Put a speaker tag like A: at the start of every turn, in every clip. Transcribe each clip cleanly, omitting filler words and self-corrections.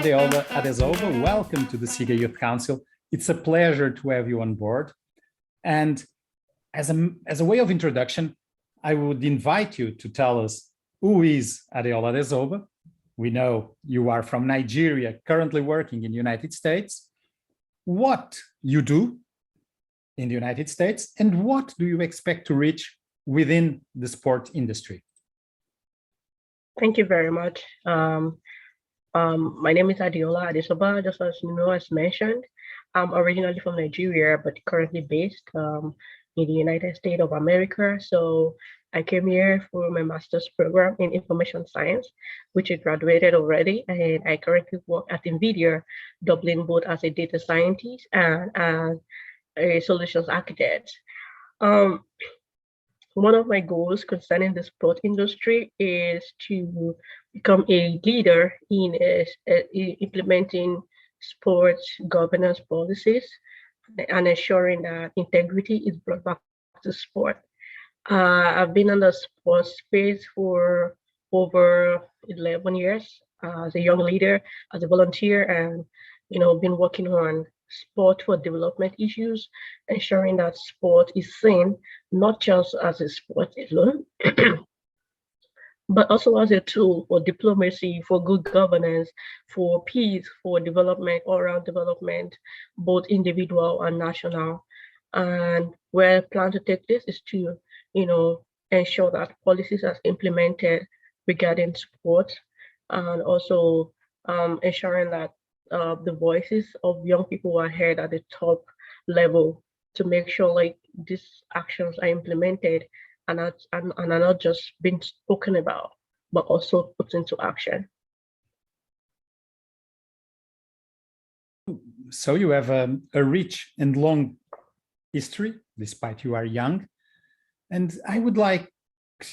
A: Adeola, Adesoba. Welcome to the SYC Youth Council. It's a pleasure to have you on board. And as a way of introduction, I would invite you to tell us who is Adeola Adesoba. We know you are from Nigeria, currently working in the United States. What you do in the United States, and what do you expect to reach within the sport industry?
B: Thank you very much. My name is Adeola Adesoba, just as you know, as mentioned. I'm originally from Nigeria, but currently based in the United States of America. So I came here for my master's program in information science, which I graduated already. And I currently work at NVIDIA, Dublin, both as a data scientist and as a solutions architect. One of my goals concerning the sport industry is to become a leader in implementing sports governance policies and ensuring that integrity is brought back to sport. I've been in the sports space for over 11 years as a young leader, as a volunteer, and been working on sport for development issues, ensuring that sport is seen not just as a sport alone, but also as a tool for diplomacy, for good governance, for peace, for development, all-around development, both individual and national. And where I plan to take this is to, ensure that policies are implemented regarding sport, and also ensuring that the voices of young people are heard at the top level to make sure like these actions are implemented and are not just being spoken about, but also put into action.
A: So you have a rich and long history, despite you are young. And I would like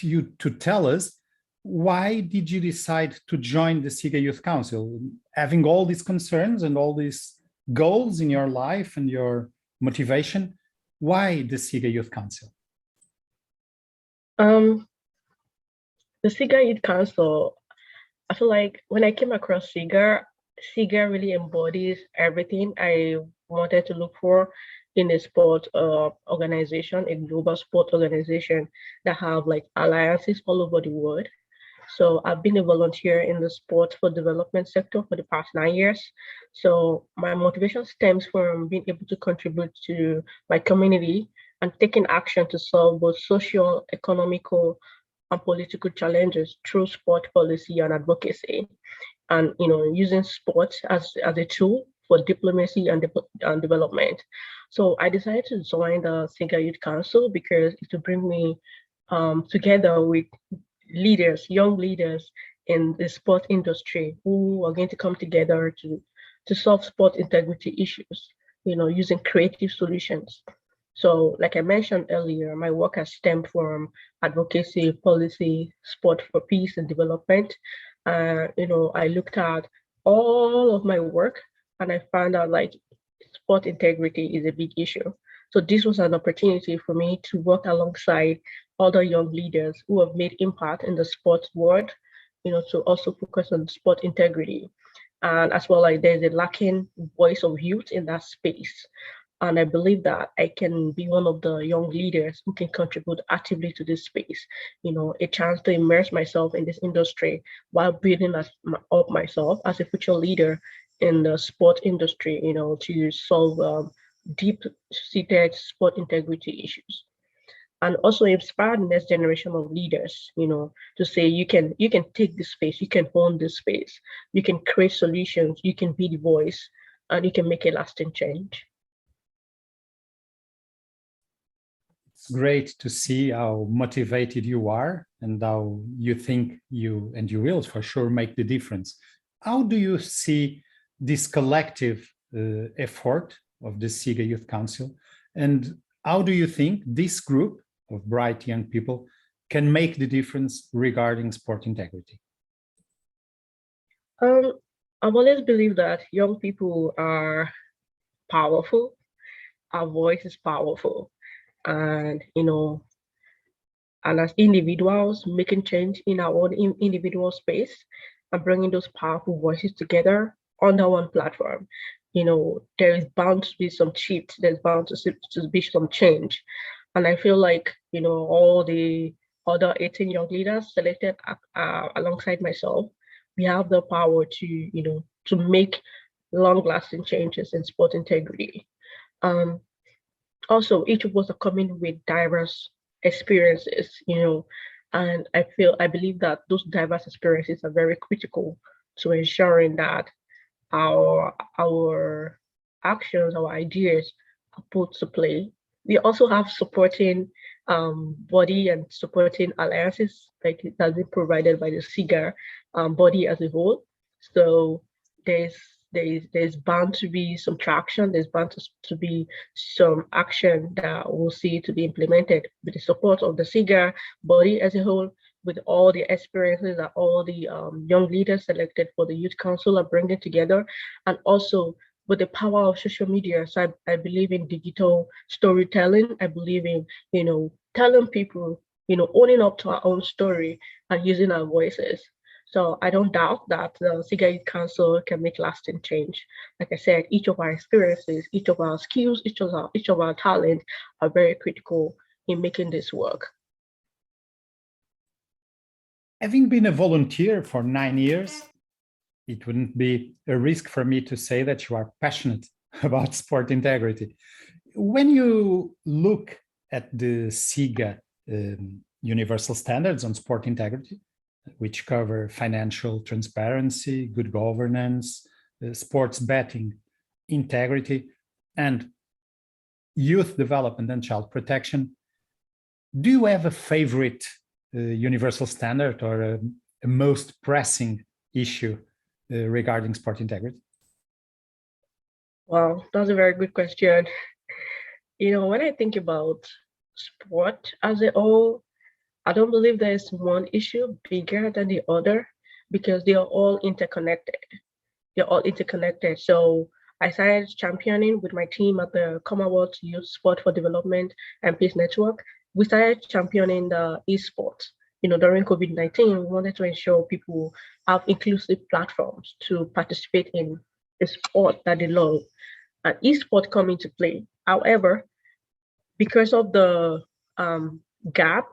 A: you to tell us, why did you decide to join the SYC Youth Council? Having all these concerns and all these goals in your life and your motivation, why the SYC Youth Council?
B: The SYC Youth Council, I feel like when I came across SYC really embodies everything I wanted to look for in a sport organization, a global sport organization that have like alliances all over the world. So I've been a volunteer in the sport for development sector for the past 9 years. So my motivation stems from being able to contribute to my community and taking action to solve both social, economical, and political challenges through sport policy and advocacy. And using sports as a tool for diplomacy and development. So I decided to join the SYC Youth Council because it will bring me together with leaders, young leaders in the sport industry who are going to come together to solve sport integrity issues, using creative solutions. So like I mentioned earlier, my work has stemmed from advocacy, policy, sport for peace and development. I looked at all of my work and I found out like sport integrity is a big issue. So this was an opportunity for me to work alongside other young leaders who have made impact in the sports world, to also focus on sport integrity. And as well, like there's a lacking voice of youth in that space. And I believe that I can be one of the young leaders who can contribute actively to this space, a chance to immerse myself in this industry while building up myself as a future leader in the sport industry, to solve deep-seated sport integrity issues. And also inspire the next generation of leaders, to say you can take this space, you can own this space, you can create solutions, you can be the voice, and you can make a lasting change.
A: It's great to see how motivated you are and how you think you will for sure make the difference. How do you see this collective effort of the SYC Youth Council, and how do you think this group of bright young people can make the difference regarding sport integrity?
B: I've always believed that young people are powerful. Our voice is powerful, and and as individuals, making change in our own individual space and bringing those powerful voices together under one platform. There is bound to be some shifts, there's bound to be some change. And I feel like, all the other 18 young leaders selected alongside myself, we have the power to make long-lasting changes in sport integrity. Also, each of us are coming with diverse experiences, and I believe that those diverse experiences are very critical to ensuring that our actions, our ideas are put to play. We also have supporting body and supporting alliances like that's been provided by the SIGA body as a whole. So there's bound to be some traction, there's bound to be some action that we'll see to be implemented with the support of the SIGA body as a whole, with all the experiences that all the young leaders selected for the Youth Council are bringing together, and also with the power of social media. So I believe in digital storytelling. I believe in, telling people, owning up to our own story and using our voices. So I don't doubt that the SIGA Youth Council can make lasting change. Like I said, each of our experiences, each of our skills, each of our talents are very critical in making this work.
A: Having been a volunteer for 9 years, it wouldn't be a risk for me to say that you are passionate about sport integrity. When you look at the SIGA universal standards on sport integrity, which cover financial transparency, good governance, sports betting, integrity, and youth development and child protection, do you have a favorite universal standard or a most pressing issue regarding sport integrity?
B: Wow, that's a very good question. When I think about sport as a whole, I don't believe there is one issue bigger than the other because they are all interconnected. They're all interconnected. So I started championing with my team at the Commonwealth Youth Sport for Development and Peace Network. We started championing the esports. During COVID-19, we wanted to ensure people have inclusive platforms to participate in the sport that they love. And esports come into play. However, because of the gap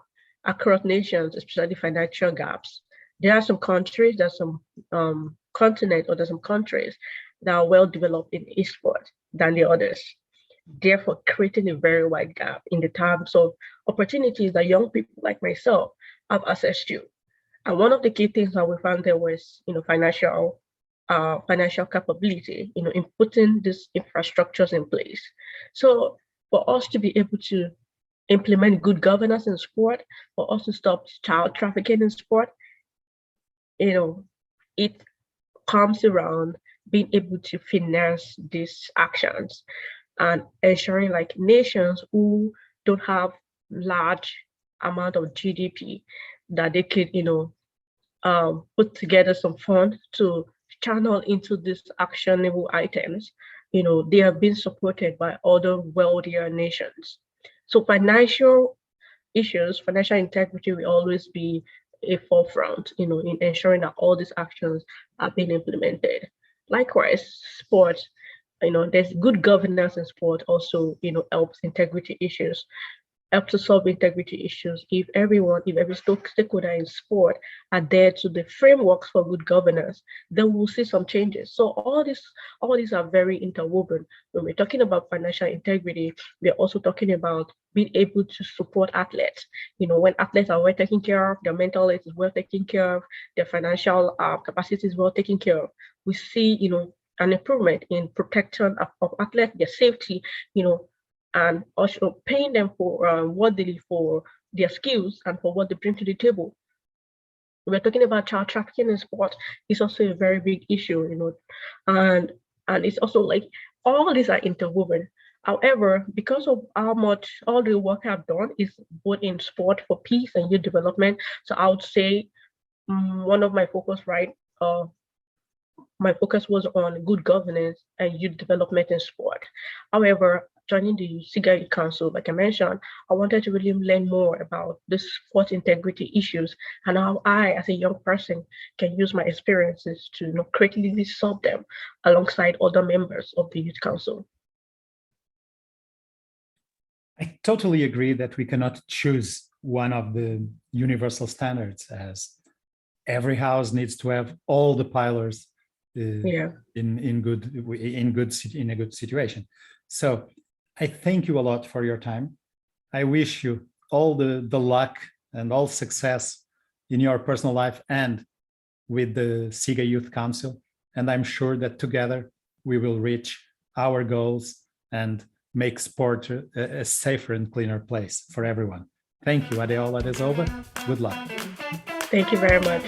B: across nations, especially financial gaps, there are some countries, there's some continents, or there's some countries that are well developed in esports than the others, therefore creating a very wide gap in the terms of opportunities that young people like myself have access to. And one of the key things that we found there was, financial capability, in putting these infrastructures in place. So for us to be able to implement good governance in sport, for us to stop child trafficking in sport, it comes around being able to finance these actions and ensuring like nations who don't have large amount of GDP that they could, put together some funds to channel into these actionable items. They have been supported by other wealthier nations. So financial issues, financial integrity will always be a forefront, in ensuring that all these actions are being implemented. Likewise, sports, there's good governance in sport also, helps integrity issues, helps to solve integrity issues if every stakeholder in sport adhere to the frameworks for good governance, then we'll see some changes. So all these are very interwoven. When we're talking about financial integrity, we're also talking about being able to support athletes. When athletes are well taken care of, their mental health is well taken care of, their financial capacity is well taken care of, we see, an improvement in protection of athletes, their safety, and also paying them for for their skills and for what they bring to the table. We're talking about child trafficking in sport. It's also a very big issue, and it's also like all these are interwoven. However, because of how much all the work I've done is both in sport for peace and youth development, so I would say one of my focus, my focus was on good governance and youth development in sport. However, joining the SYC Youth Council, like I mentioned, I wanted to really learn more about the sport integrity issues and how I, as a young person, can use my experiences to creatively solve them alongside other members of the Youth Council.
A: I totally agree that we cannot choose one of the universal standards, as every house needs to have all the pillars in a good situation. So I thank you a lot for your time. I wish you all the luck and all success in your personal life and with the SYC Youth Council. And I'm sure that together we will reach our goals and make sport a safer and cleaner place for everyone. Thank you, Adeola, Adesoba. Good luck.
B: Thank you very much.